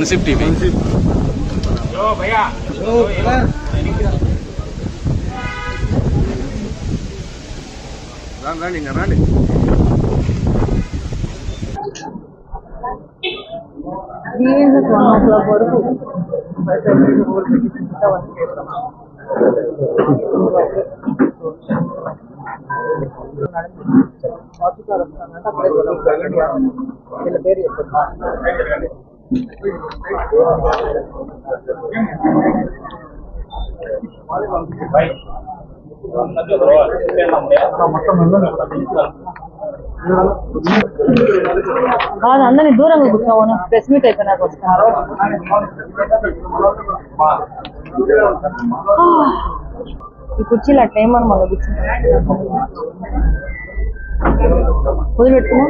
मनसिप TV రండి అందరినీ దూరంగా కూర్చోను ప్రెస్ మీట్ అయిపోయినాక వస్తున్నారు. ఈ కుర్చీలు అట్లా ఏమని మళ్ళీ వదిలిపెట్టుకున్నా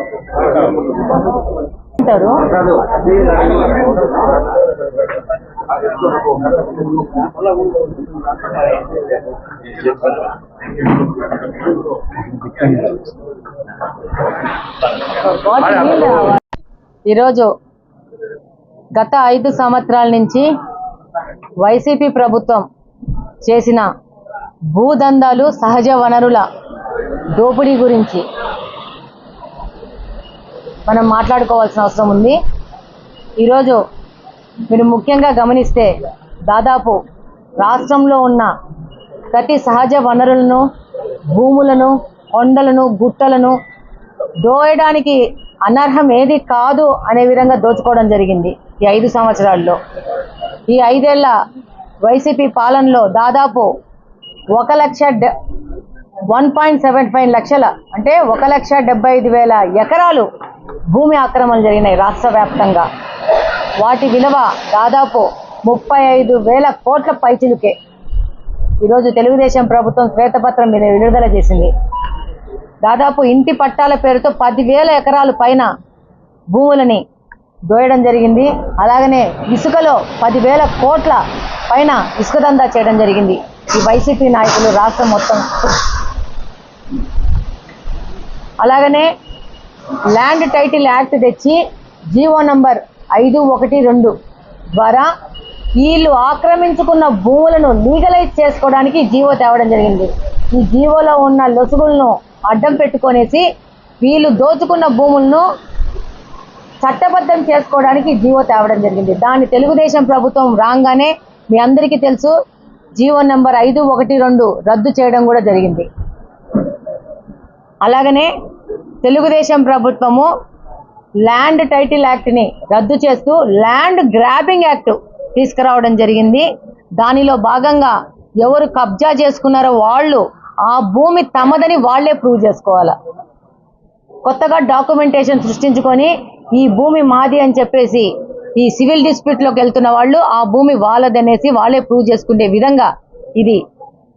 అంటారు. ఈరోజు గత 5 సంవత్సరాల నుంచి వైసీపీ ప్రభుత్వం చేసిన భూదందాలు, సహజ వనరుల దోపిడీ గురించి మనం మాట్లాడుకోవాల్సిన అవసరం ఉంది. ఈరోజు మీరు ముఖ్యంగా గమనిస్తే దాదాపు రాష్ట్రంలో ఉన్న ప్రతి సహజ వనరులను, భూములను, కొండలను, గుట్టలను దోయడానికి అనర్హం ఏది కాదు అనే విధంగా దోచుకోవడం జరిగింది ఈ 5 సంవత్సరాల్లో. ఈ 5 ఏళ్ల వైసీపీ పాలనలో దాదాపు 1.75 లక్షల అంటే 1,75,000 ఎకరాలు భూమి ఆక్రమణలు జరిగినాయి రాష్ట్ర వ్యాప్తంగా. వాటి విలువ దాదాపు 35,000 కోట్ల పైచిలుకే. ఈరోజు తెలుగుదేశం ప్రభుత్వం శ్వేతపత్రం మీద విడుదల చేసింది. దాదాపు ఇంటి పట్టాల పేరుతో 10,000 ఎకరాల పైన భూములని దోయడం జరిగింది. అలాగనే ఇసుకలో 10,000 కోట్ల పైన ఇసుక దందా చేయడం జరిగింది ఈ వైసీపీ నాయకులు రాష్ట్రం మొత్తం. అలాగనే ల్యాండ్ టైటిల్ యాక్ట్ తెచ్చి జీవో నంబర్ 512 ద్వారా వీళ్ళు ఆక్రమించుకున్న భూములను లీగలైజ్ చేసుకోవడానికి జీవో తేవడం జరిగింది. ఈ జీవోలో ఉన్న లొసుగులను అడ్డం పెట్టుకొనేసి వీళ్ళు దోచుకున్న భూములను చట్టబద్ధం చేసుకోవడానికి జీవో తేవడం జరిగింది. దాన్ని తెలుగుదేశం ప్రభుత్వం రాగానే మీ అందరికీ తెలుసు జీవో నంబర్ 512 రద్దు చేయడం కూడా జరిగింది. అలాగనే తెలుగుదేశం ప్రభుత్వము ల్యాండ్ టైటిల్ యాక్ట్ని రద్దు చేస్తూ ల్యాండ్ గ్రాబింగ్ యాక్ట్ తీసుకురావడం జరిగింది. దానిలో భాగంగా ఎవరు కబ్జా చేసుకున్నారో వాళ్ళు ఆ భూమి తమదని వాళ్లే ప్రూవ్ చేసుకోవాలా. కొత్తగా డాక్యుమెంటేషన్ సృష్టించుకొని ఈ భూమి మాది అని చెప్పేసి ఈ సివిల్ డిస్ప్యూట్లోకి వెళ్తున్న వాళ్ళు ఆ భూమి వాళ్ళదనేసి వాళ్ళే ప్రూవ్ చేసుకునే విధంగా ఇది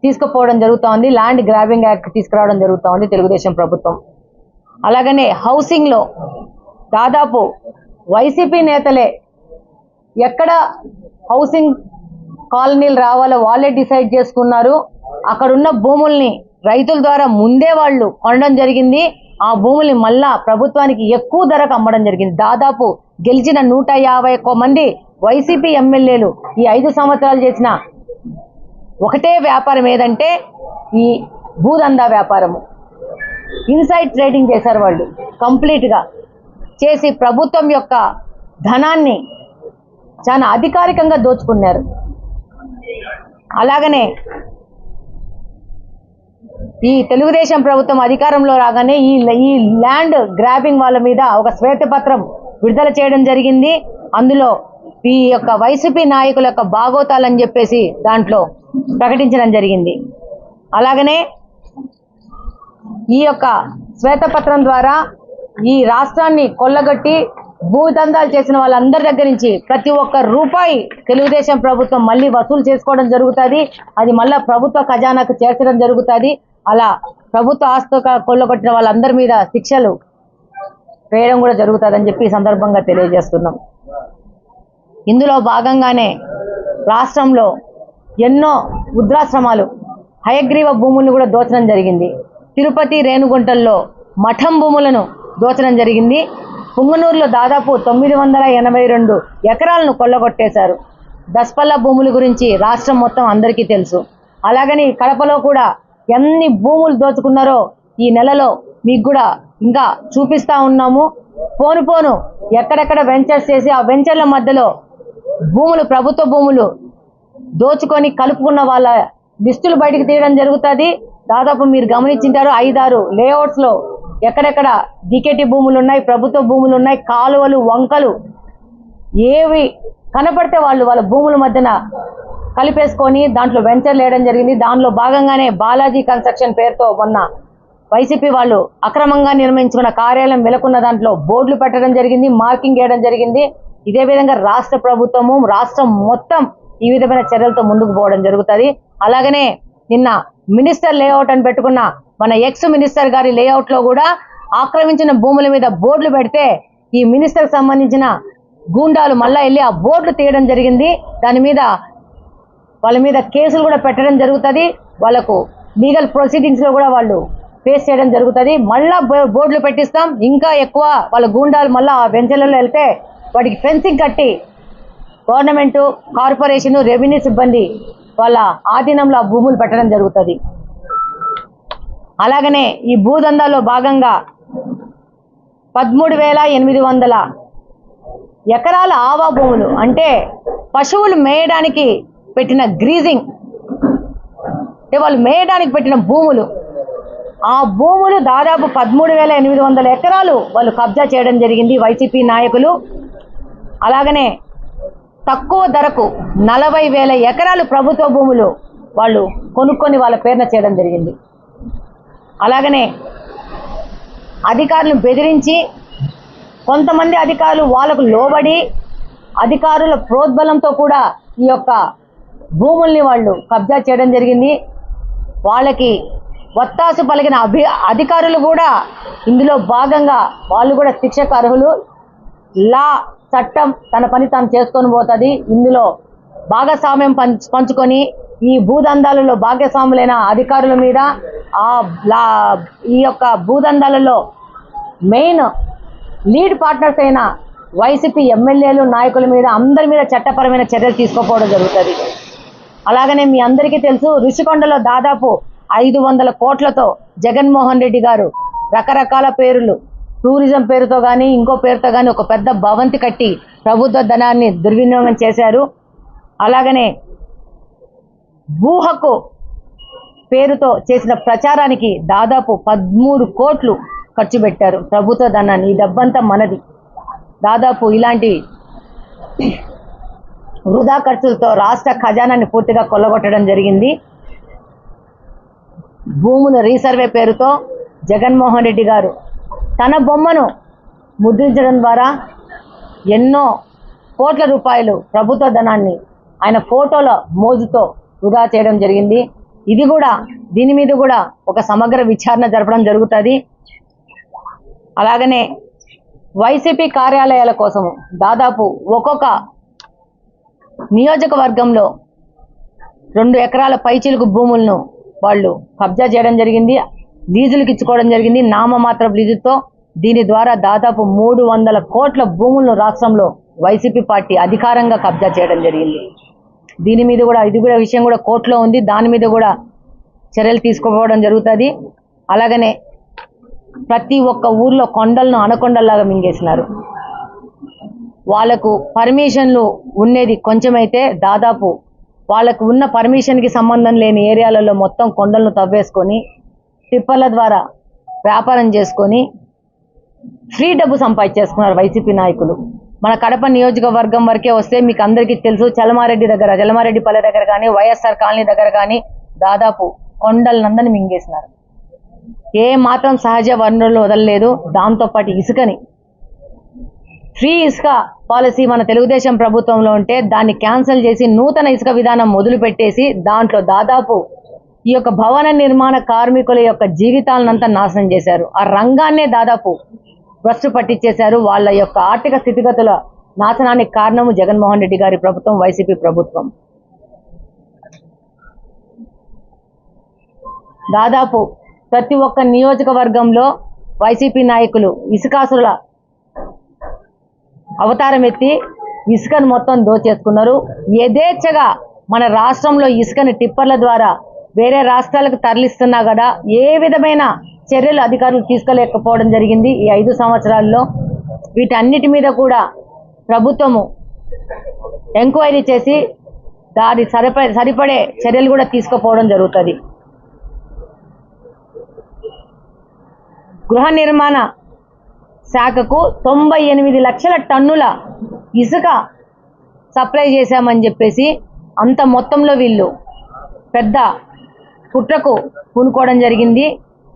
తీసుకుపోవడం జరుగుతూ ఉంది. ల్యాండ్ గ్రాబింగ్ యాక్ట్ తీసుకురావడం జరుగుతూ ఉంది తెలుగుదేశం ప్రభుత్వం. అలాగనే హౌసింగ్లో దాదాపు వైసీపీ నేతలే ఎక్కడ హౌసింగ్ కాలనీలు రావాలో వాళ్ళే డిసైడ్ చేసుకున్నారు. అక్కడున్న భూముల్ని రైతుల ద్వారా ముందే వాళ్ళు కొనడం జరిగింది. ఆ భూముల్ని మళ్ళా ప్రభుత్వానికి ఎక్కువ ధరకు అమ్మడం జరిగింది. దాదాపు గెలిచిన 151 మంది వైసీపీ ఎమ్మెల్యేలు ఈ 5 సంవత్సరాలు చేసిన ఒకటే వ్యాపారం ఏదంటే ఈ భూదందా వ్యాపారము. ఇన్సైడ్ ట్రేడింగ్ చేశారు వాళ్ళు కంప్లీట్గా చేసి ప్రభుత్వం యొక్క ధనాన్ని చాలా అధికారికంగా దోచుకున్నారు. అలాగనే ఈ తెలుగుదేశం ప్రభుత్వం అధికారంలో రాగానే ఈ ల్యాండ్ గ్రాబింగ్ వాళ్ళ మీద ఒక శ్వేతపత్రం విడుదల చేయడం జరిగింది. అందులో ఈ యొక్క వైసీపీ నాయకుల యొక్క బాగోతాలని చెప్పేసి దాంట్లో ప్రకటించడం జరిగింది. అలాగనే ఈ యొక్క శ్వేతపత్రం ద్వారా ఈ రాష్ట్రాన్ని కొల్లగొట్టి భూదందాలు చేసిన వాళ్ళందరి దగ్గర నుంచి ప్రతి ఒక్క రూపాయి తెలుగుదేశం ప్రభుత్వం మళ్ళీ వసూలు చేసుకోవడం జరుగుతుంది. అది మళ్ళీ ప్రభుత్వ ఖజానాకు చేర్చడం జరుగుతుంది. అలా ప్రభుత్వ ఆస్తి కొల్లగొట్టిన వాళ్ళందరి మీద శిక్షలు వేయడం కూడా జరుగుతుందని చెప్పి ఈ సందర్భంగా తెలియజేస్తున్నాం. ఇందులో భాగంగానే రాష్ట్రంలో ఎన్నో వృద్ధాశ్రమాలు హయగ్రీవ భూములను కూడా దోచడం జరిగింది. తిరుపతి రేణుగుంటల్లో మఠం భూములను దోచడం జరిగింది. పుంగనూరులో దాదాపు 982 ఎకరాలను కొల్లగొట్టేశారు. దస్పల్ల భూముల గురించి రాష్ట్రం మొత్తం అందరికీ తెలుసు. అలాగని కడపలో కూడా ఎన్ని భూములు దోచుకున్నారో ఈ నెలలో మీకు కూడా ఇంకా చూపిస్తా ఉన్నాము. పోను ఎక్కడెక్కడ వెంచర్స్ చేసి ఆ వెంచర్ల మధ్యలో భూములు, ప్రభుత్వ భూములు దోచుకొని కలుపుకున్న వాళ్ళ లిస్టులు బయటకు తీయడం జరుగుతుంది. దాదాపు మీరు గమనించింటారు, 5-6 లేఅవుట్స్లో ఎక్కడెక్కడ డికేటీ భూములు ఉన్నాయి, ప్రభుత్వ భూములు ఉన్నాయి, కాలువలు, వంకలు ఏవి కనపడితే వాళ్ళ భూముల మధ్యన కలిపేసుకొని దాంట్లో వెంచర్లు వేయడం జరిగింది. దానిలో భాగంగానే బాలాజీ కన్స్ట్రక్షన్ పేరుతో మొన్న వైసీపీ వాళ్ళు అక్రమంగా నిర్మించుకున్న కార్యాలయం వెలుకున్న దాంట్లో బోర్డులు పెట్టడం జరిగింది, మార్కింగ్ వేయడం జరిగింది. ఇదే విధంగా రాష్ట్ర ప్రభుత్వము, రాష్ట్రం మొత్తం ఈ విధమైన చర్యలతో ముందుకు పోవడం జరుగుతుంది. అలాగనే నిన్న మినిస్టర్ లేఅవుట్ అని పెట్టుకున్న మన ఎక్స్ మినిస్టర్ గారి లేఅవుట్ లో కూడా ఆక్రమించిన భూముల మీద బోర్డులు పెడితే ఈ మినిస్టర్ సంబంధించిన గూండాలు మళ్ళా వెళ్ళి ఆ బోర్డులు తీయడం జరిగింది. దాని మీద వాళ్ళ మీద కేసులు కూడా పెట్టడం జరుగుతుంది. వాళ్ళకు లీగల్ ప్రొసీడింగ్స్ లో కూడా వాళ్ళు ఫేస్ చేయడం జరుగుతుంది. మళ్ళా బోర్డులు పెట్టిస్తాం. ఇంకా ఎక్కువ వాళ్ళ గూండాలు మళ్ళా ఆ వెంచర్లలో వెళ్తే వాటికి ఫెన్సింగ్ కట్టి గవర్నమెంట్, కార్పొరేషన్, రెవెన్యూ సిబ్బంది వాళ్ళ ఆధీనంలో ఆ భూములు పెట్టడం జరుగుతుంది. అలాగనే ఈ భూదందాలో భాగంగా 13,800 ఎకరాల ఆవా భూములు, అంటే పశువులు మేయడానికి పెట్టిన గ్రీజింగ్, అంటే వాళ్ళు మేయడానికి పెట్టిన భూములు, ఆ భూములు దాదాపు 13,800 ఎకరాలు వాళ్ళు కబ్జా చేయడం జరిగింది వైసీపీ నాయకులు. అలాగనే తక్కువ ధరకు 40,000 ఎకరాలు ప్రభుత్వ భూములు వాళ్ళు కొనుక్కొని వాళ్ళ పేరున చేయడం జరిగింది. అలాగనే అధికారులను బెదిరించి కొంతమంది అధికారులు వాళ్ళకు లోబడి అధికారుల ప్రోద్బలంతో కూడా ఈ యొక్క భూముల్ని వాళ్ళు కబ్జా చేయడం జరిగింది. వాళ్ళకి వత్తాసు పలికిన అధికారులు కూడా ఇందులో భాగంగా వాళ్ళు కూడా శిక్షకు అర్హులు. చట్టం తన పని తాను చేసుకొని పోతుంది. ఇందులో భాగస్వామ్యం పంచుకొని ఈ భూదందాలలో భాగస్వాములైన అధికారుల మీద, ఈ యొక్క భూదందాలలో మెయిన్ లీడ్ పార్ట్నర్స్ అయిన వైసీపీ ఎమ్మెల్యేలు, నాయకుల మీద, అందరి మీద చట్టపరమైన చర్యలు తీసుకోపోవడం జరుగుతుంది. అలాగనే మీ అందరికీ తెలుసు, రుషికొండలో దాదాపు 500 కోట్లతో జగన్మోహన్ రెడ్డి గారు రకరకాల పేర్లు, టూరిజం పేరుతో కానీ ఇంకో పేరుతో కానీ ఒక పెద్ద భవంతి కట్టి ప్రభుత్వ ధనాన్ని దుర్వినియోగం చేశారు. అలాగనే భూ హక్కు పేరుతో చేసిన ప్రచారానికి దాదాపు 13 కోట్లు ఖర్చు పెట్టారు ప్రభుత్వ ధనాన్ని. ఈ డబ్బంతా మనది. దాదాపు ఇలాంటి వృధా ఖర్చులతో రాష్ట్ర ఖజానాన్ని పూర్తిగా కొల్లగొట్టడం జరిగింది. భూముల రీసర్వే పేరుతో జగన్మోహన్ రెడ్డి గారు తన బొమ్మను ముద్రించడం ద్వారా ఎన్నో కోట్ల రూపాయలు ప్రభుత్వ ధనాన్ని ఆయన ఫోటోల మోజుతో వృధా చేయడం జరిగింది. దీని మీద కూడా ఒక సమగ్ర విచారణ జరపడం జరుగుతుంది. అలాగనే వైసీపీ కార్యాలయాల కోసము దాదాపు ఒక్కొక్క నియోజకవర్గంలో 2 ఎకరాల పైచిలుకు భూములను వాళ్ళు కబ్జా చేయడం జరిగింది, లీజులకు ఇచ్చుకోవడం జరిగింది, నామమాత్ర లీజుతో. దీని ద్వారా దాదాపు 300 కోట్ల భూములను రాష్ట్రంలో వైసీపీ పార్టీ అధికారంగా కబ్జా చేయడం జరిగింది. దీని మీద కూడా ఇది కూడా విషయం కూడా కోర్టులో ఉంది. దాని మీద కూడా చర్యలు తీసుకోవడం జరుగుతుంది. అలాగనే ప్రతి ఒక్క ఊర్లో కొండలను అనకొండల్లాగా మింగేసినారు. వాళ్ళకు పర్మిషన్లు ఉండేది కొంచెమైతే దాదాపు వాళ్ళకు ఉన్న పర్మిషన్కి సంబంధం లేని ఏరియాలలో మొత్తం కొండలను తవ్వేసుకొని టిప్పర్ల ద్వారా వ్యాపారం చేసుకొని ఫ్రీ డబ్బు సంపాదించేసుకున్నారు వైసీపీ నాయకులు. మన కడప నియోజకవర్గం వరకే వస్తే మీకు అందరికీ తెలుసు, చలమారెడ్డి పల్లె దగ్గర కానీ వైఎస్ఆర్ కాలనీ దగ్గర కానీ దాదాపు కొండలనందని మింగేసినారు. ఏ మాత్రం సహజ వనరులు వదలలేదు. దాంతోపాటు ఇసుకని, ఫ్రీ ఇసుక పాలసీ మన తెలుగుదేశం ప్రభుత్వంలో ఉంటే దాన్ని క్యాన్సిల్ చేసి నూతన ఇసుక విధానం మొదలుపెట్టేసి దాంట్లో దాదాపు ఈ యొక్క భవన నిర్మాణ కార్మికుల యొక్క జీవితాలనంతా నాశనం చేశారు. ఆ రంగాన్నే దాదాపు భ్రష్టు పట్టించేశారు. వాళ్ళ యొక్క ఆర్థిక స్థితిగతుల నాశనానికి కారణము జగన్మోహన్ రెడ్డి గారి ప్రభుత్వం, వైసీపీ ప్రభుత్వం. దాదాపు ప్రతి ఒక్క నియోజకవర్గంలో వైసీపీ నాయకులు ఇసుకాసుల అవతారం ఎత్తి ఇసుకను మొత్తం దోచేసుకున్నారు. యథేచ్ఛగా మన రాష్ట్రంలో ఇసుకని టిప్పర్ల ద్వారా వేరే రాష్ట్రాలకు తరలిస్తున్నా కదా ఏ విధమైన చర్యలు అధికారులు తీసుకోలేకపోవడం జరిగింది ఈ 5 సంవత్సరాల్లో. వీటన్నిటి మీద కూడా ప్రభుత్వము ఎంక్వైరీ చేసి దాని సరిపడే చర్యలు కూడా తీసుకుపోవడం జరుగుతుంది. గృహ నిర్మాణ శాఖకు 98 లక్షల టన్నుల ఇసుక సప్లై చేశామని చెప్పేసి అంత మొత్తంలో వీళ్ళు పెద్ద కుట్రకు పూనుకోవడం జరిగింది.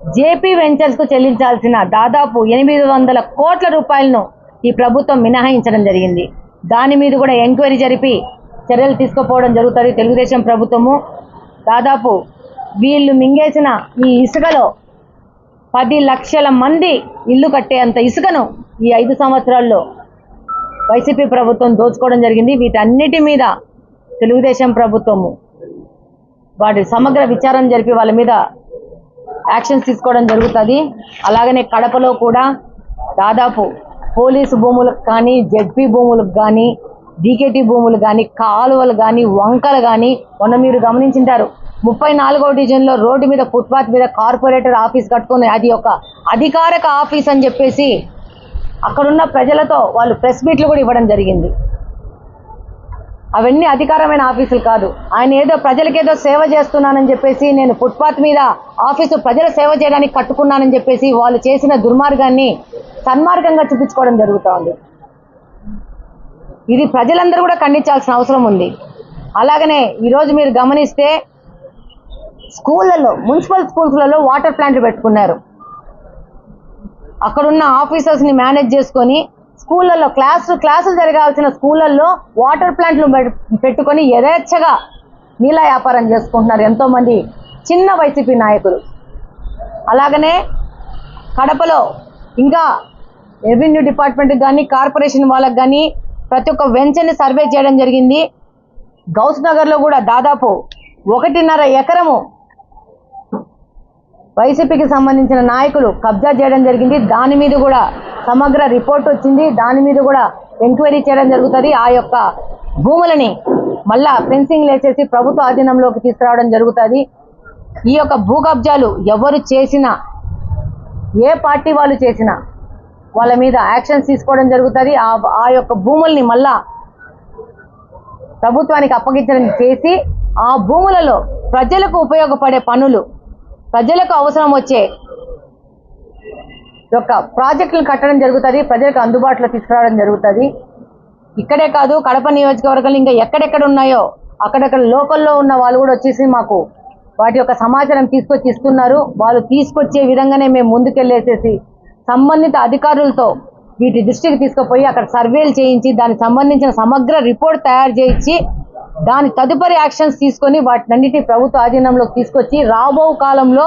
జేపీ వెంచర్స్కు చెల్లించాల్సిన దాదాపు 800 కోట్ల రూపాయలను ఈ ప్రభుత్వం మినహాయించడం జరిగింది. దాని మీద కూడా ఎంక్వైరీ జరిపి చర్యలు తీసుకుపోవడం జరుగుతుంది తెలుగుదేశం ప్రభుత్వము. దాదాపు వీళ్ళు మింగేసిన ఈ ఇసుకలో 10 లక్షల మంది ఇల్లు కట్టేంత ఇసుకను ఈ 5 సంవత్సరాల్లో వైసీపీ ప్రభుత్వం దోచుకోవడం జరిగింది. వీటన్నిటి మీద తెలుగుదేశం ప్రభుత్వము వాటి సమగ్ర విచారణ జరిపి వాళ్ళ మీద యాక్షన్స్ తీసుకోవడం జరుగుతుంది. అలాగనే కడపలో కూడా దాదాపు పోలీసు భూములకు కానీ, జెడ్పీ భూములకు కానీ, డీకేటీ భూములు కానీ, కాలువలు కానీ, వంకలు కానీ మొన్న మీరు గమనించింటారు 34వ డివిజన్లో రోడ్డు మీద ఫుట్పాత్ మీద కార్పొరేటర్ ఆఫీస్ కట్టుకొని అది ఒక అధికారిక ఆఫీస్ అని చెప్పేసి అక్కడున్న ప్రజలతో వాళ్ళు ప్రెస్ మీట్లు కూడా ఇవ్వడం జరిగింది. అవన్నీ అధికారమైన ఆఫీసులు కాదు. ఆయన ఏదో ప్రజలకేదో సేవ చేస్తున్నానని చెప్పేసి నేను ఫుట్పాత్ మీద ఆఫీసు ప్రజల సేవ చేయడానికి కట్టుకున్నానని చెప్పేసి వాళ్ళు చేసిన దుర్మార్గాన్ని సన్మార్గంగా చూపించుకోవడం జరుగుతూ ఉంది. ఇది ప్రజలందరూ కూడా ఖండించాల్సిన అవసరం ఉంది. అలాగనే ఈరోజు మీరు గమనిస్తే స్కూళ్ళల్లో మున్సిపల్ స్కూల్స్లలో వాటర్ ప్లాంట్లు పెట్టుకున్నారు. అక్కడున్న ఆఫీసర్స్ని మేనేజ్ చేసుకొని స్కూళ్ళల్లో క్లాసులు జరగాల్సిన స్కూళ్ళల్లో వాటర్ ప్లాంట్లు పెట్టుకొని యథేచ్ఛగా నీళ్ళ వ్యాపారం చేసుకుంటున్నారు ఎంతోమంది చిన్న వైసీపీ నాయకులు. అలాగనే కడపలో ఇంకా రెవెన్యూ డిపార్ట్మెంట్కి కానీ కార్పొరేషన్ వాళ్ళకి కానీ ప్రతి ఒక్క వెంచర్ని సర్వే చేయడం జరిగింది. గౌస్ నగర్లో కూడా దాదాపు 1.5 ఎకరము వైసీపీకి సంబంధించిన నాయకులు కబ్జా చేయడం జరిగింది. దాని మీద కూడా సమగ్ర రిపోర్ట్ వచ్చింది. దాని మీద కూడా ఎంక్వైరీ చేయడం జరుగుతుంది. ఆ యొక్క భూములని మళ్ళా ఫెన్సింగ్ వేసేసి ప్రభుత్వ ఆధీనంలోకి తీసుకురావడం జరుగుతుంది. ఈ యొక్క భూ కబ్జాలు ఎవరు చేసినా, ఏ పార్టీ వాళ్ళు చేసినా వాళ్ళ మీద యాక్షన్స్ తీసుకోవడం జరుగుతుంది. ఆ యొక్క భూముల్ని మళ్ళా ప్రభుత్వానికి అప్పగించడం చేసి ఆ భూములలో ప్రజలకు ఉపయోగపడే పనులు, ప్రజలకు అవసరం వచ్చే యొక్క ప్రాజెక్టులు కట్టడం జరుగుతుంది. ప్రజలకు అందుబాటులో తీసుకురావడం జరుగుతుంది. ఇక్కడే కాదు, కడప నియోజకవర్గాలు ఇంకా ఎక్కడెక్కడ ఉన్నాయో అక్కడక్కడ లోకల్లో ఉన్న వాళ్ళు కూడా వచ్చేసి మాకు వాటి యొక్క సమాచారం తీసుకొచ్చి ఇస్తున్నారు. వాళ్ళు తీసుకొచ్చే విధంగానే మేము ముందుకెళ్ళేసేసి సంబంధిత అధికారులతో వీటి దృష్టికి తీసుకుపోయి అక్కడ సర్వేలు చేయించి దానికి సంబంధించిన సమగ్ర రిపోర్ట్ తయారు చేయించి దాని తదుపరి యాక్షన్స్ తీసుకొని వాటినన్నిటిని ప్రభుత్వ ఆధీనంలోకి తీసుకొచ్చి రాబో కాలంలో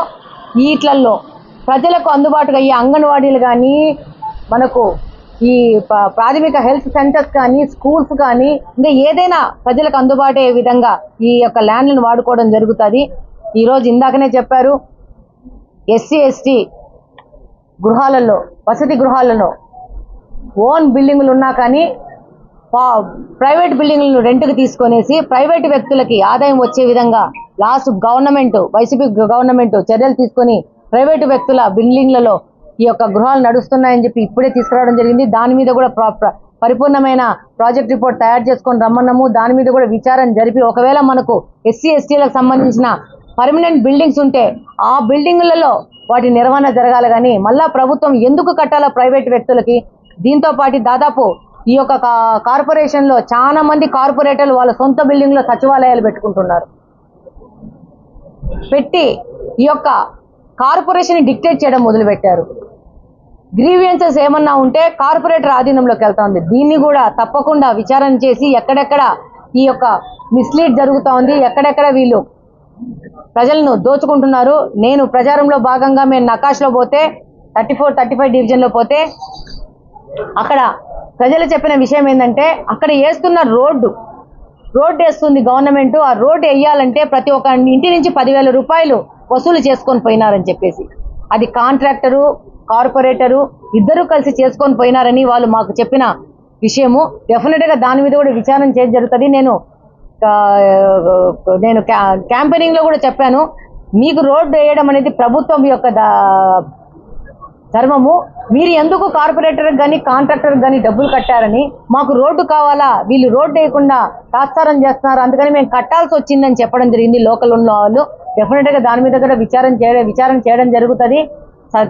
వీటిల్లో ప్రజలకు అందుబాటుగా ఈ అంగన్వాడీలు కానీ, మనకు ఈ ప్రాథమిక హెల్త్ సెంటర్స్ కానీ, స్కూల్స్ కానీ ఇంకా ఏదైనా ప్రజలకు అందుబాటు అయ్యే విధంగా ఈ యొక్క ల్యాండ్లను వాడుకోవడం జరుగుతుంది. ఈరోజు ఇందాకనే చెప్పారు, ఎస్సీ ఎస్టీ గృహాలలో, వసతి గృహాలలో ఓన్ బిల్డింగులు ఉన్నా కానీ ప్రైవేట్ బిల్డింగ్లను రెంట్కి తీసుకొనేసి ప్రైవేటు వ్యక్తులకి ఆదాయం వచ్చే విధంగా లాస్ట్ గవర్నమెంట్, వైసీపీ గవర్నమెంట్ చర్యలు తీసుకొని ప్రైవేటు వ్యక్తుల బిల్డింగ్లలో ఈ యొక్క గృహాలు నడుస్తున్నాయని చెప్పి ఇప్పుడే తీసుకురావడం జరిగింది. దాని మీద కూడా పరిపూర్ణమైన ప్రాజెక్ట్ రిపోర్ట్ తయారు చేసుకొని రమ్మన్నాము. దాని మీద కూడా విచారణ జరిపి ఒకవేళ మనకు ఎస్సీ ఎస్టీలకు సంబంధించిన పర్మనెంట్ బిల్డింగ్స్ ఉంటే ఆ బిల్డింగులలో వాటి నిర్వహణ జరగాలి. కానీ మళ్ళా ప్రభుత్వం ఎందుకు కట్టాలో ప్రైవేట్ వ్యక్తులకి? దీంతో పాటు దాదాపు ఈ యొక్క కార్పొరేషన్లో చాలా మంది కార్పొరేటర్లు వాళ్ళ సొంత బిల్డింగ్లో సచివాలయాలు పెట్టుకుంటున్నారు. పెట్టి ఈ యొక్క కార్పొరేషన్ డిక్టేట్ చేయడం మొదలుపెట్టారు. గ్రీవియన్సెస్ ఏమన్నా ఉంటే కార్పొరేటర్ ఆధీనంలోకి వెళ్తా ఉంది. దీన్ని కూడా తప్పకుండా విచారణ చేసి ఎక్కడెక్కడ ఈ యొక్క మిస్లీడ్ జరుగుతూ ఉంది, ఎక్కడెక్కడ వీళ్ళు ప్రజలను దోచుకుంటున్నారు. నేను ప్రచారంలో భాగంగా మేము నకాష్లో పోతే 34, 35 డివిజన్లో పోతే అక్కడ ప్రజలు చెప్పిన విషయం ఏంటంటే అక్కడ వేస్తున్న రోడ్డు వేస్తుంది గవర్నమెంట్. ఆ రోడ్డు వేయాలంటే ప్రతి ఒక్క ఇంటి నుంచి 10,000 రూపాయలు వసూలు చేసుకొని పోయినారని చెప్పేసి, అది కాంట్రాక్టరు కార్పొరేటరు ఇద్దరు కలిసి చేసుకొని పోయినారని వాళ్ళు మాకు చెప్పిన విషయము. డెఫినెట్గా దాని మీద కూడా విచారణ చేయడం జరుగుతుంది. నేను క్యాంపెయినింగ్లో కూడా చెప్పాను, మీకు రోడ్డు వేయడం అనేది ప్రభుత్వం యొక్క ధర్మము. మీరు ఎందుకు కార్పొరేటర్ కానీ కాంట్రాక్టర్ కానీ డబ్బులు కట్టారని, మాకు రోడ్డు కావాలా, వీళ్ళు రోడ్డు వేయకుండా తాత్సారం చేస్తున్నారు, అందుకని మేము కట్టాల్సి వచ్చిందని చెప్పడం జరిగింది లోకల్ ఉన్న వాళ్ళు. డెఫినెట్గా దాని మీద కూడా విచారణ చేయడం జరుగుతుంది.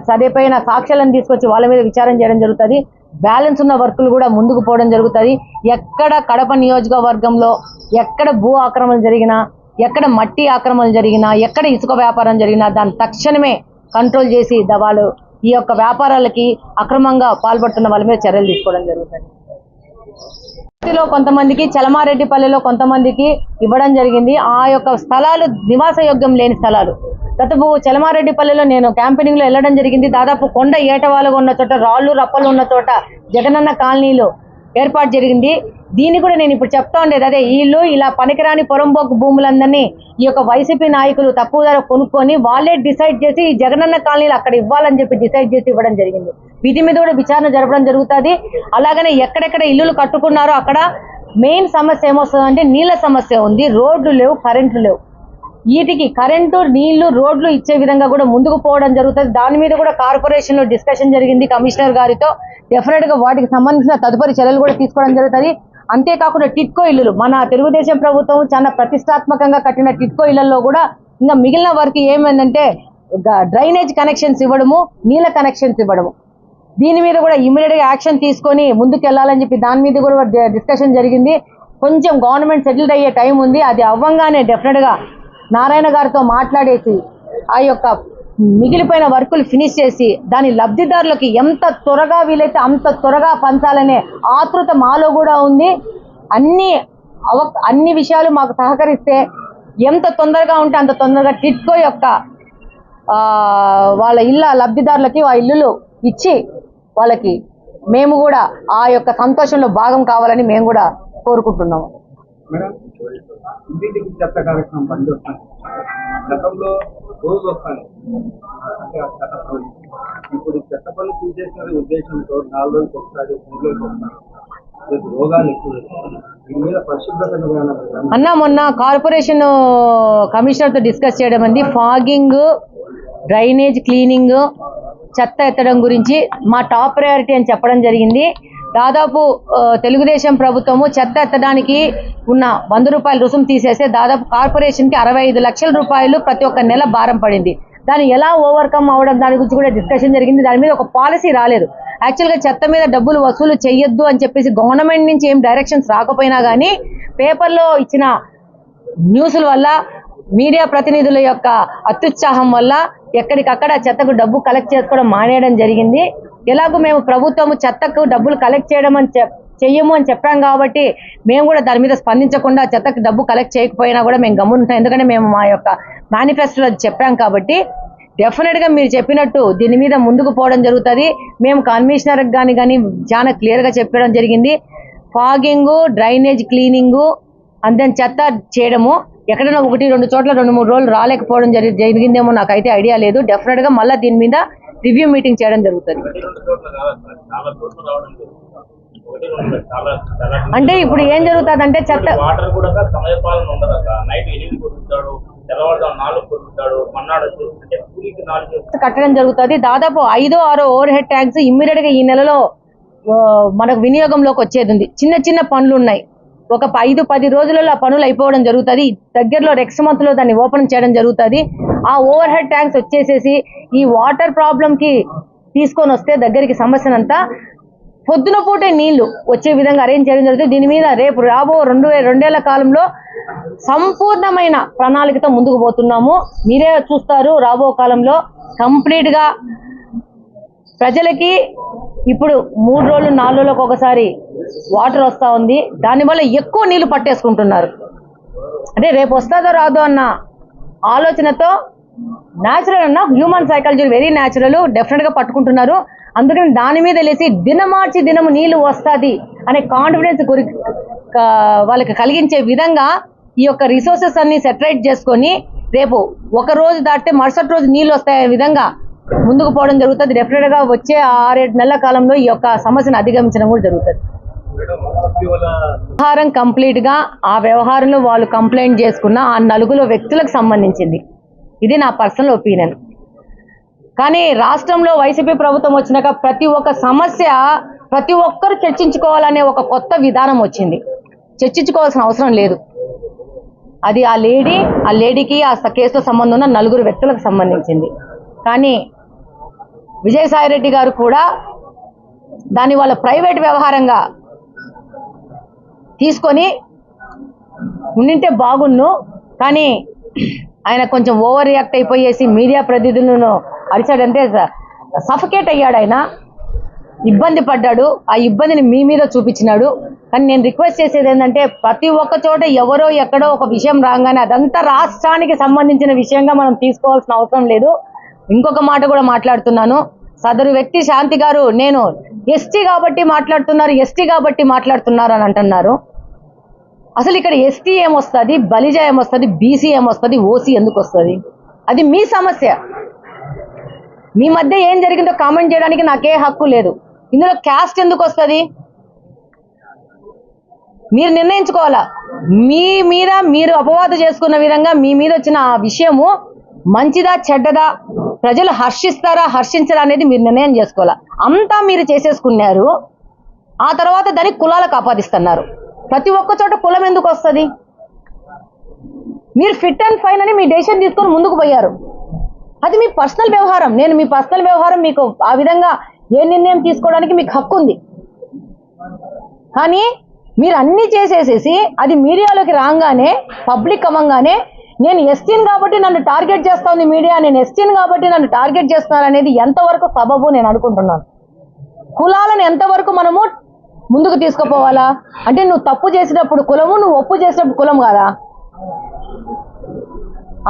సరిపోయిన సాక్ష్యాలను తీసుకొచ్చి వాళ్ళ మీద విచారణ చేయడం జరుగుతుంది. బ్యాలెన్స్ ఉన్న వర్కులు కూడా ముందుకు పోవడం జరుగుతుంది. ఎక్కడ కడప నియోజకవర్గంలో ఎక్కడ భూ ఆక్రమణ జరిగినా, ఎక్కడ మట్టి ఆక్రమణ జరిగినా, ఎక్కడ ఇసుక వ్యాపారం జరిగినా దాన్ని తక్షణమే కంట్రోల్ చేసి వాళ్ళు ఈ యొక్క వ్యాపారాలకి అక్రమంగా పాల్పడుతున్న వాళ్ళ మీద చర్యలు తీసుకోవడం జరుగుతుంది. కొంతమందికి చలమారెడ్డిపల్లిలో కొంతమందికి ఇవ్వడం జరిగింది. ఆ యొక్క స్థలాలు నివాస యోగ్యం లేని స్థలాలు. గతపు చలమారెడ్డిపల్లిలో నేను క్యాంపెయినింగ్ లో వెళ్ళడం జరిగింది. దాదాపు కొండ ఏటవాలుగా ఉన్న చోట, రాళ్ళు రప్పలు ఉన్న చోట జగనన్న కాలనీలు ఏర్పాటు జరిగింది. దీన్ని కూడా నేను ఇప్పుడు చెప్తా ఉండేది అదే, వీళ్ళు ఇలా పనికిరాని పొరంబోకు భూములందరినీ ఈ యొక్క వైసీపీ నాయకులు తక్కువ ధర కొనుక్కొని వాళ్ళే డిసైడ్ చేసి ఈ జగనన్న కాలనీలు అక్కడ ఇవ్వాలని చెప్పి డిసైడ్ చేసి ఇవ్వడం జరిగింది. వీటి మీద కూడా విచారణ జరపడం జరుగుతుంది. అలాగనే ఎక్కడెక్కడ ఇల్లులు కట్టుకున్నారో అక్కడ మెయిన్ సమస్య ఏమొస్తుందంటే నీళ్ళ సమస్య ఉంది, రోడ్లు లేవు, కరెంట్లు లేవు. వీటికి కరెంటు, నీళ్లు, రోడ్లు ఇచ్చే విధంగా కూడా ముందుకు పోవడం జరుగుతుంది. దాని మీద కూడా కార్పొరేషన్ లో డిస్కషన్ జరిగింది కమిషనర్ గారితో. డెఫినెట్ గా వాటికి సంబంధించిన తదుపరి చర్యలు కూడా తీసుకోవడం జరుగుతుంది. అంతేకాకుండా టిట్కో ఇల్లులు, మన తెలుగుదేశం ప్రభుత్వం చాలా ప్రతిష్టాత్మకంగా కట్టిన టిట్కో ఇళ్లలో కూడా ఇంకా మిగిలిన వర్క్ ఏమైందంటే డ్రైనేజ్ కనెక్షన్స్ ఇవ్వడము, నీళ్ళ కనెక్షన్స్ ఇవ్వడము. దీని మీద కూడా ఇమీడియట్ గా యాక్షన్ తీసుకొని ముందుకు వెళ్ళాలని చెప్పి దాని మీద కూడా డిస్కషన్ జరిగింది. కొంచెం గవర్నమెంట్ సెటిల్ అయ్యే టైం ఉంది. అది అవ్వంగానే డెఫినెట్ గా నారాయణ గారితో మాట్లాడేసి ఆ యొక్క మిగిలిపోయిన వర్కులు ఫినిష్ చేసి దాని లబ్ధిదారులకి ఎంత త్వరగా వీలైతే అంత త్వరగా పంచాలనే ఆతృత మాలో కూడా ఉంది. అన్ని విషయాలు మాకు సహకరిస్తే ఎంత తొందరగా ఉంటే అంత తొందరగా టిట్కో యొక్క వాళ్ళ ఇళ్ళ లబ్ధిదారులకి ఆ ఇల్లులు ఇచ్చి వాళ్ళకి మేము కూడా ఆ యొక్క సంతోషంలో భాగం కావాలని మేము కూడా కోరుకుంటున్నాము. ఇంటింటికి చెత్త కార్యక్రమం బండి వస్తాను, గతంలో రోజు వస్తాను, ఇప్పుడు చెత్త పనులు తీసేసిన ఉద్దేశంతో 4 రోజులకు ఒకసారి, 3 రోజులకు ఒకసారి రోగాలు ఎక్కువ. దీని మీద పరిశుభ్రత అన్న మొన్న కార్పొరేషన్ కమిషనర్తో డిస్కస్ చేయడం అండి. ఫాగింగ్, డ్రైనేజ్ క్లీనింగ్, చెత్త ఎత్తడం గురించి మా టాప్ ప్రయారిటీ అని చెప్పడం జరిగింది. దాదాపు తెలుగుదేశం ప్రభుత్వము చెత్త ఎత్తడానికి ఉన్న 100 రూపాయల రుసుము తీసేస్తే దాదాపు కార్పొరేషన్కి 65 లక్షల రూపాయలు ప్రతి ఒక్క నెల భారం పడింది. దాన్ని ఎలా ఓవర్కమ్ అవడం దాని గురించి కూడా డిస్కషన్ జరిగింది. దాని మీద ఒక పాలసీ రాలేదు. యాక్చువల్గా చెత్త మీద డబ్బులు వసూలు చేయొద్దు అని చెప్పేసి గవర్నమెంట్ నుంచి ఏం డైరెక్షన్స్ రాకపోయినా కానీ పేపర్లో ఇచ్చిన న్యూస్ల వల్ల, మీడియా ప్రతినిధుల యొక్క అత్యుత్సాహం వల్ల ఎక్కడికక్కడ చెత్తకు డబ్బు కలెక్ట్ చేసుకోవడం మానేయడం జరిగింది. ఎలాగో మేము ప్రభుత్వము చెత్తకు డబ్బులు కలెక్ట్ చెయ్యము అని చెప్పాం కాబట్టి మేము కూడా దాని మీద స్పందించకుండా చెత్తకు డబ్బు కలెక్ట్ చేయకపోయినా కూడా మేము గమనించాం. ఎందుకంటే మేము మా యొక్క మేనిఫెస్టోలో చెప్పాం కాబట్టి డెఫినెట్గా మీరు చెప్పినట్టు దీని మీద ముందుకు పోవడం జరుగుతుంది. మేము కమిషనర్కి కానీ చాలా క్లియర్గా చెప్పడం జరిగింది. ఫాగింగు, డ్రైనేజ్ క్లీనింగు, అంతే చెత్త చేయడము ఎక్కడైనా 1-2 చోట్ల 2-3 రోజులు రాలేకపోవడం జరిగిందేమో నాకైతే ఐడియా లేదు. డెఫినెట్గా మళ్ళీ దీని మీద రివ్యూ మీటింగ్ చేయడం జరుగుతుంది. అంటే ఇప్పుడు ఏం జరుగుతుందంటే చెత్త కట్టడం జరుగుతుంది. దాదాపు 5-6 ఓవర్ హెడ్ ట్యాంక్స్ ఇమ్మీడియట్ గా ఈ నెలలో మనకు వినియోగంలోకి వచ్చేది ఉంది. చిన్న చిన్న పనులు ఉన్నాయి. ఒక 5-10 రోజులలో ఆ పనులు అయిపోవడం జరుగుతుంది. దగ్గరలో నెక్స్ట్ మంత్ లో దాన్ని ఓపెన్ చేయడం జరుగుతుంది. ఆ ఓవర్ హెడ్ ట్యాంక్స్ వచ్చేసేసి ఈ వాటర్ ప్రాబ్లం కి తీసుకొని వస్తే దగ్గరికి సమస్యనంతా పొద్దున పూటే నీళ్లు వచ్చే విధంగా అరేంజ్ చేయడం జరుగుతుంది. దీని మీద రేపు రాబో 2 కాలంలో సంపూర్ణమైన ప్రణాళికతో ముందుకు పోతున్నాము. మీరే చూస్తారు రాబో కాలంలో కంప్లీట్ గా ప్రజలకి ఇప్పుడు 3 రోజులు 4 రోజులకు ఒకసారి వాటర్ వస్తూ ఉంది. దానివల్ల ఎక్కువ నీళ్లు పట్టేసుకుంటున్నారు. అంటే రేపు వస్తుందో రాదో అన్న ఆలోచనతో న్యాచురల్ అన్న హ్యూమన్ సైకాలజీ వెరీ న్యాచురల్ డెఫినెట్గా పట్టుకుంటున్నారు. అందుకని దాని మీద లేసి దినమార్చి దినము నీళ్లు వస్తుంది అనే కాన్ఫిడెన్స్ వాళ్ళకి కలిగించే విధంగా ఈ యొక్క రిసోర్సెస్ అన్ని సెటరైట్ చేసుకొని రేపు ఒక రోజు దాటితే మరుసటి రోజు నీళ్లు వస్తాయనే విధంగా ముందుకు పోవడం జరుగుతుంది. డెఫినెట్గా వచ్చే 6-7 నెలల కాలంలో ఈ యొక్క సమస్యను అధిగమించడం కూడా జరుగుతుంది. వ్యవహారం కంప్లీట్ గా ఆ వ్యవహారంలో వాళ్ళు కంప్లైంట్ చేసుకున్న ఆ నలుగురు వ్యక్తులకు సంబంధించింది. ఇది నా పర్సనల్ ఒపీనియన్. కానీ రాష్ట్రంలో వైసీపీ ప్రభుత్వం వచ్చినాక ప్రతి ఒక్క సమస్య ప్రతి ఒక్కరు చర్చించుకోవాలనే ఒక కొత్త విధానం వచ్చింది. చర్చించుకోవాల్సిన అవసరం లేదు. అది ఆ లేడీకి ఆ కేసుతో సంబంధం ఉన్న నలుగురు వ్యక్తులకు సంబంధించింది. కానీ విజయసాయిరెడ్డి గారు కూడా దాన్ని వాళ్ళ ప్రైవేట్ వ్యవహారంగా తీసుకొని ఉండింటే బాగున్ను. కానీ ఆయన కొంచెం ఓవర్ రియాక్ట్ అయిపోయేసి మీడియా ప్రతినిధులను అరిచాడంటే సఫకేట్ అయ్యాడు. ఆయన ఇబ్బంది పడ్డాడు. ఆ ఇబ్బందిని మీ మీద చూపించినాడు. కానీ నేను రిక్వెస్ట్ చేసేది ఏంటంటే ప్రతి ఒక్క చోట ఎవరో ఎక్కడో ఒక విషయం రాగానే అదంతా రాష్ట్రానికి సంబంధించిన విషయంగా మనం తీసుకోవాల్సిన అవసరం లేదు. ఇంకొక మాట కూడా మాట్లాడుతున్నాను. సదరు వ్యక్తి శాంతి గారు నేను ఎస్టీ కాబట్టి మాట్లాడుతున్నారు అని అంటున్నారు. అసలు ఇక్కడ ఎస్టీ ఏమొస్తుంది, బలిజ ఏమొస్తుంది, బీసీ ఏమొస్తుంది, ఓసీ ఎందుకు వస్తుంది? అది మీ సమస్య. మీ మధ్య ఏం జరిగిందో కామెంట్ చేయడానికి నాకే హక్కు లేదు. ఇందులో క్యాస్ట్ ఎందుకు వస్తుంది? మీరు నిర్ణయించుకోవాలా. మీ మీద మీరు అపవాదు చేసుకున్న విధంగా మీ మీద వచ్చిన ఆ విషయము మంచిదా చెడ్డదా, ప్రజలు హర్షిస్తారా హర్షించరా అనేది మీరు నిర్ణయం చేసుకోవాలా. అంతా మీరు చేసేసుకున్నారు. ఆ తర్వాత దాన్ని కులాలకు ఆపాదిస్తున్నారు. ప్రతి ఒక్క చోట కులం ఎందుకు వస్తుంది? మీరు ఫిట్ అండ్ ఫైన్ అని మీ డెసిషన్ తీసుకొని ముందుకు పోయారు. అది మీ పర్సనల్ వ్యవహారం. నేను మీ పర్సనల్ వ్యవహారం మీకు ఆ విధంగా ఏ నిర్ణయం తీసుకోవడానికి మీకు హక్కు ఉంది. కానీ మీరు అన్ని చేసేసేసి అది మీడియాలోకి రాగానే పబ్లిక్ అవ్వగానే నేను ఎస్టీని కాబట్టి నన్ను టార్గెట్ చేస్తోంది మీడియా, నేను ఎస్టీని కాబట్టి నన్ను టార్గెట్ చేస్తున్నారు అనేది ఎంతవరకు సబబు నేను అనుకుంటున్నాను. కులాలను ఎంతవరకు మనము ముందుకు తీసుకుపోవాలా? అంటే నువ్వు తప్పు చేసినప్పుడు కులము, నువ్వు ఒప్పు చేసినప్పుడు కులం కాదా?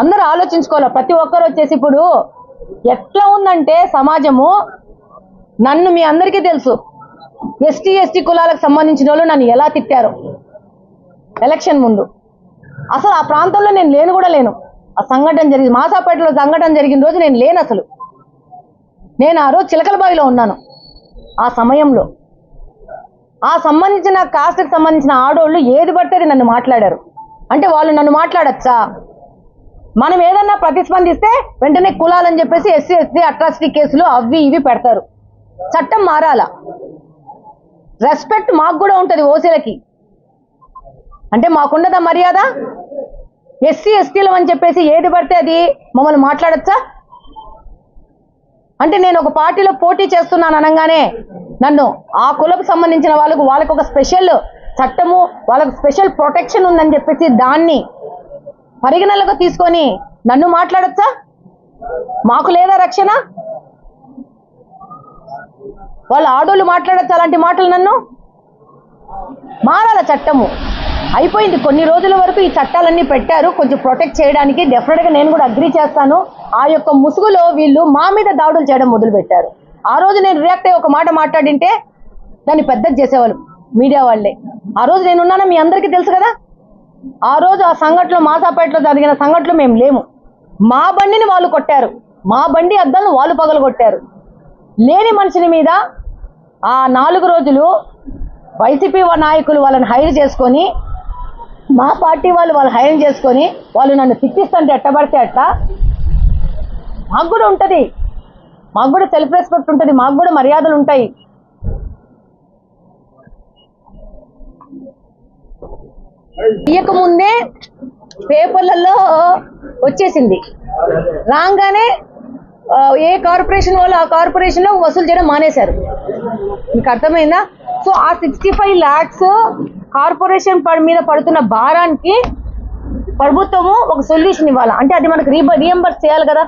అందరూ ఆలోచించుకోవాలి. ప్రతి ఒక్కరు వచ్చేసి ఇప్పుడు ఎట్లా ఉందంటే సమాజము, నన్ను మీ అందరికీ తెలుసు ఎస్టీ కులాలకు సంబంధించిన వాళ్ళు నన్ను ఎలా తిట్టారు ఎలక్షన్ ముందు. అసలు ఆ ప్రాంతంలో నేను లేను కూడా లేను. ఆ సంఘటన జరిగింది, మాసాపేటలో సంఘటన జరిగిన రోజు నేను లేను. అసలు నేను ఆ రోజు చిలకలబావిలో ఉన్నాను. ఆ సమయంలో ఆ సంబంధించిన కాస్ట్కి సంబంధించిన ఆడోళ్ళు ఏది పడితే నన్ను మాట్లాడారు. అంటే వాళ్ళు నన్ను మాట్లాడచ్చా? మనం ఏదన్నా ప్రతిస్పందిస్తే వెంటనే కులాలని చెప్పేసి ఎస్సీ అట్రాసిటీ కేసులు అవి ఇవి పెడతారు. చట్టం మారాలా. రెస్పెక్ట్ మాకు కూడా ఉంటుంది ఓసీలకి. అంటే మాకుండదా మర్యాద? ఎస్సీలు అని చెప్పేసి ఏది పడితే అది మమ్మల్ని మాట్లాడచ్చా? అంటే నేను ఒక పార్టీలో పోటీ చేస్తున్నాను అనగానే నన్ను ఆ కులకు సంబంధించిన వాళ్ళకి ఒక స్పెషల్ చట్టము, వాళ్ళకు స్పెషల్ ప్రొటెక్షన్ ఉందని చెప్పేసి దాన్ని పరిగణనలోకి తీసుకొని నన్ను మాట్లాడచ్చా? మాకు లేదా రక్షణ? వాళ్ళ ఆడోళ్ళు మాట్లాడచ్చు అలాంటి మాటలు? నన్ను మారాల చట్టము. అయిపోయింది. కొన్ని రోజుల వరకు ఈ చట్టాలన్నీ పెట్టారు కొంచెం ప్రొటెక్ట్ చేయడానికి. డెఫినెట్గా నేను కూడా అగ్రీ చేస్తాను. ఆ యొక్క ముసుగులో వీళ్ళు మా మీద దాడులు చేయడం మొదలుపెట్టారు. ఆ రోజు నేను రియాక్ట్ అయ్యి ఒక మాట మాట్లాడింటే దాన్ని పెద్దది చేసేవాళ్ళు మీడియా వాళ్ళే. ఆ రోజు నేనున్నానా మీ అందరికీ తెలుసు కదా. ఆ రోజు ఆ సంఘటనలో మాసాపేటలో జరిగిన సంఘటనలో మేము లేము. మా బండిని వాళ్ళు కొట్టారు, మా బండి అద్దాలను వాళ్ళు పగలగొట్టారు. లేని మనిషిని మీద ఆ 4 రోజులు వైసీపీ నాయకులు వాళ్ళని హైర్ చేసుకొని, మా పార్టీ వాళ్ళు హైర్ చేసుకొని వాళ్ళు నన్ను తిట్టిస్తుంటే ఎట్టబడితే అట్ట. మాకు కూడా ఉంటుంది, మాకు కూడా సెల్ఫ్ రెస్పెక్ట్ ఉంటుంది, మాకు కూడా మర్యాదలు ఉంటాయి. తీయకముందే పేపర్లలో వచ్చేసింది. రాగానే ఏ కార్పొరేషన్ వాళ్ళు ఆ కార్పొరేషన్లో వసూలు చేయడం మానేశారు. మీకు అర్థమైందా? సో ఆ 65 lakhs కార్పొరేషన్ మీద పడుతున్న భారానికి ప్రభుత్వము ఒక సొల్యూషన్ ఇవ్వాలి. అంటే అది మనకు రీఎంబర్స్ చేయాలి కదా.